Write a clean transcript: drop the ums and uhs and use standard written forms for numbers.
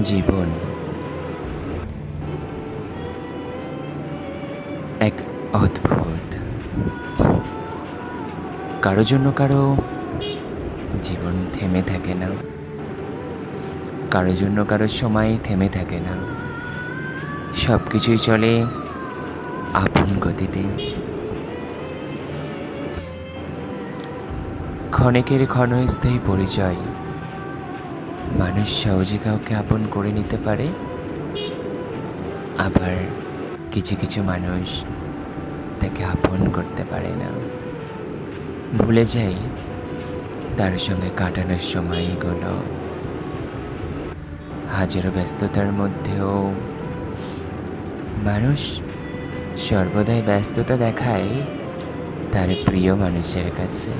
জীবন এক অদ্ভুত। কারো জন্য কারো জীবন থেমে থাকে না, কারো জন্য কারো সময় থেমে থাকে না। সব কিছুই চলে আপন গতিতে। ক্ষণেকের ক্ষণস্থায়ী পরিচয় মানুষ সহজে কাউকে আপন করে নিতে পারে, আবার কিছু কিছু মানুষ তাকে আপন করতে পারে না। ভুলে যাই তার সঙ্গে কাটানোর সময়গুলো। হাজারো ব্যস্ততার মধ্যেও মানুষ সর্বদাই ব্যস্ততা দেখায় তার প্রিয় মানুষের কাছে।